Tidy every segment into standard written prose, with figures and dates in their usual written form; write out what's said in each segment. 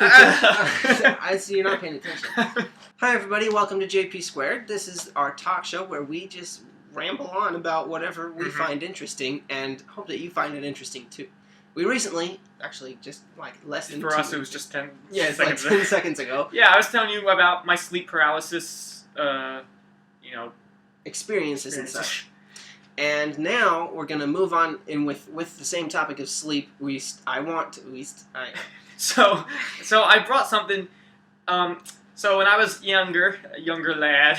welcome to... I see you're not paying attention. Hi everybody, welcome to JP Squared. This is our talk show where we just ramble on about whatever we find interesting, and hope that you find it interesting too. We recently, actually just like less than For us it was just 10 it's seconds like 10 seconds ago. Yeah, I was telling you about my sleep paralysis, experiences and such. And now we're gonna move on in with the same topic of sleep. So I brought something. So when I was a younger lad,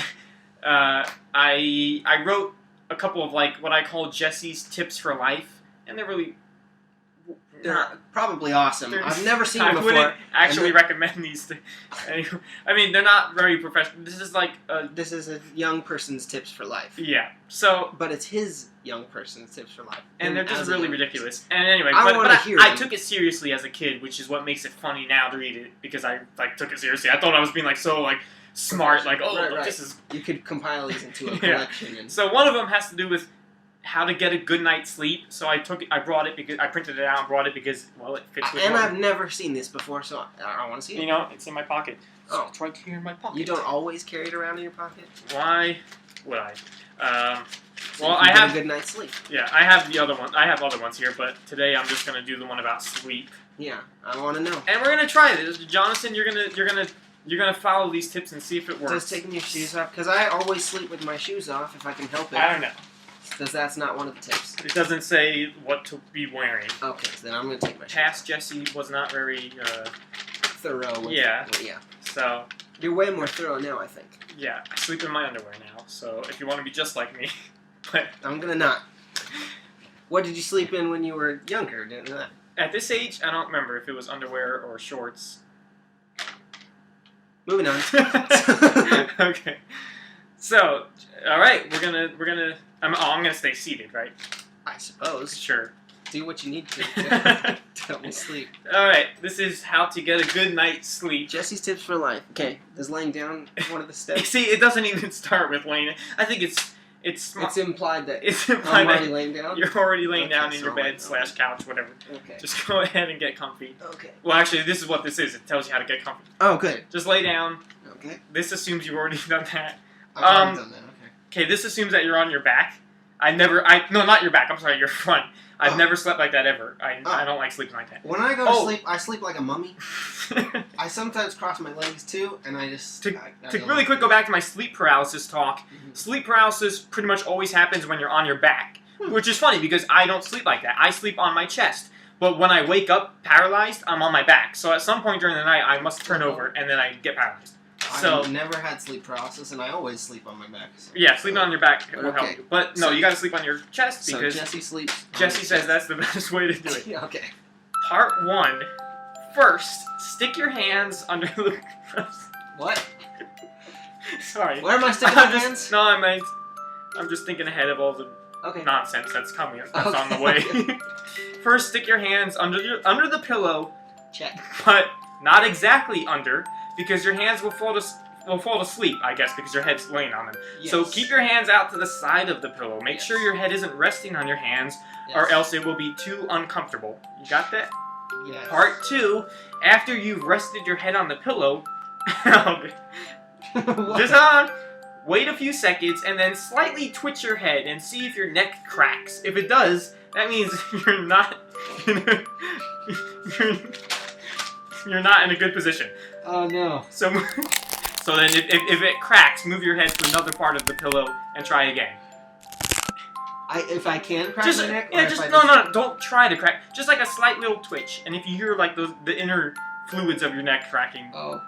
I wrote a couple of like what I call Jesse's tips for life, and they're probably awesome. I've never seen them before. I wouldn't actually recommend these things. I mean, they're not very professional. This is like this is a young person's tips for life. Yeah. So, but it's his young person's tips for life, and they're just really ridiculous. And anyway, I took it seriously as a kid, which is what makes it funny now to read it, because I took it seriously. I thought I was being so smart, right. This is. You could compile these into a collection. And... So one of them has to do with how to get a good night's sleep. So I brought it because I printed it out and brought it because it fits with. And I've never seen this before, so I want to see it. It's in my pocket. Oh, it's right here in my pocket. You don't always carry it around in your pocket? Why would I? So I have a good night's sleep. Yeah, I have the other one. I have other ones here, but today I'm just gonna do the one about sleep. Yeah, I want to know. And we're gonna try this, Jonason. You're gonna follow these tips and see if it works. Does taking your shoes off? Because I always sleep with my shoes off if I can help it. I don't know. Because that's not one of the tips. It doesn't say what to be wearing. Okay, so then I'm gonna take my shoes Past off. Jesse was not very thorough. Yeah. So you're way more thorough now, I think. Yeah, I sleep in my underwear now. So if you want to be just like me, but I'm gonna not. What did you sleep in when you were younger? At this age, I don't remember if it was underwear or shorts. Moving on. Okay. So, all right, we're gonna. I'm gonna stay seated, right? I suppose. Sure. Do what you need to help me sleep. All right, this is how to get a good night's sleep. Jesse's tips for life. Okay, does laying down one of the steps? See, it doesn't even start with laying. I think it's implied that I'm already laying down. You're already laying down in your bed / couch, whatever. Okay. Just go ahead and get comfy. Okay. Well, actually, this is what this is. It tells you how to get comfy. Oh, good. Just lay down. Okay. This assumes you've already done that. I've already done that. Okay, this assumes that you're on your back. No, not your back. I'm sorry, your front. I've never slept like that ever. I don't like sleeping like that. When I go to sleep, I sleep like a mummy. I sometimes cross my legs too, and I just... To really quick go back to my sleep paralysis talk, sleep paralysis pretty much always happens when you're on your back, which is funny because I don't sleep like that. I sleep on my chest, but when I wake up paralyzed, I'm on my back. So at some point during the night, I must turn over, and then I get paralyzed. So, I've never had sleep paralysis, and I always sleep on my back. So. Yeah, sleeping on your back will help you. But no, you gotta sleep on your chest because Jesse sleeps. Jesse says that's the best way to do it. Yeah, okay. Part 1. First, stick your hands under the... What? Sorry. Where am I sticking my hands? No, I'm just thinking ahead of all the nonsense that's coming. That's on the way. First, stick your hands under the pillow. Check. But not exactly under, because your hands will fall to sleep, I guess, because your head's laying on them. Yes. So keep your hands out to the side of the pillow. Make sure your head isn't resting on your hands, or else it will be too uncomfortable. You got that? Yes. Part 2, after you've rested your head on the pillow, just wait a few seconds and then slightly twitch your head and see if your neck cracks. If it does, that means you're not you're not in a good position. Oh no. So then if it cracks, move your head to another part of the pillow and try again. If I can crack my neck? No, don't try to crack. Just like a slight little twitch. And if you hear like the inner fluids of your neck cracking. Oh.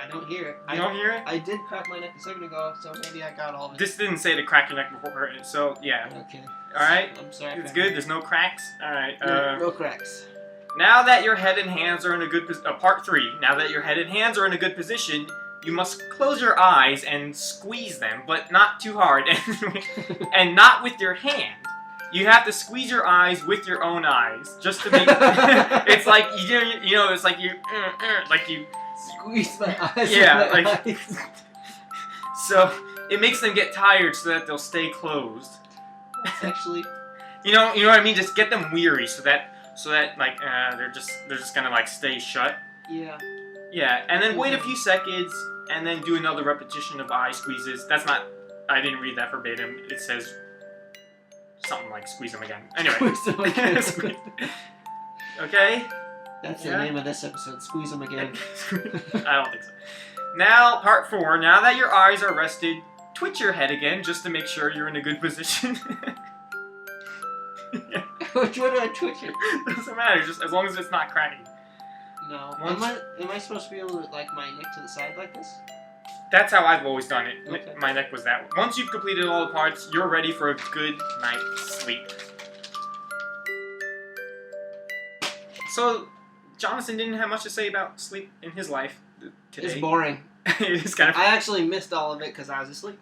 I don't hear it. You don't hear it? I did crack my neck a second ago, so maybe I got all of it. This didn't say to crack your neck before, so yeah. Okay. Alright? I'm sorry. It's good, there's no cracks? Alright. No cracks. Now that your head and hands are in a good position, part 3, now that your head and hands are in a good position, you must close your eyes and squeeze them, but not too hard, and not with your hand. You have to squeeze your eyes with your own eyes, just to make it's like, it's like you squeeze my eyes. Yeah, with my eyes. So it makes them get tired so that they'll stay closed. That's actually... You know what I mean? Just get them weary so that so that like they're just gonna like stay shut. Yeah. Yeah, and then wait a few seconds, and then do another repetition of eye squeezes. That's not. I didn't read that verbatim. It says something like squeeze them again. Anyway. Squeeze them again. Okay. That's the name of this episode. Squeeze them again. I don't think so. Now, part 4. Now that your eyes are rested, twitch your head again just to make sure you're in a good position. Yeah. Which way do I twitch it? Doesn't matter, just as long as it's not cracking. No. Once- Am I supposed to be able to like my neck to the side like this? That's how I've always done it. Okay. My neck was that way. Once you've completed all the parts, you're ready for a good night's sleep. So, Jonason didn't have much to say about sleep in his life today. It's boring. It's kind of. I actually missed all of it because I was asleep.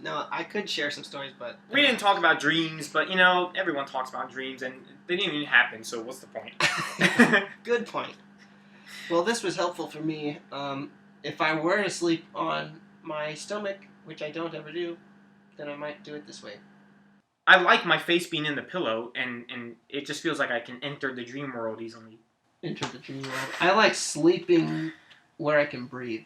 No, I could share some stories, but We didn't talk about dreams, but you know, everyone talks about dreams, and they didn't even happen. So what's the point? Good point. Well, this was helpful for me. If I were to sleep on my stomach, which I don't ever do, then I might do it this way. I like my face being in the pillow, and it just feels like I can enter the dream world easily. Enter the dream world. I like sleeping where I can breathe.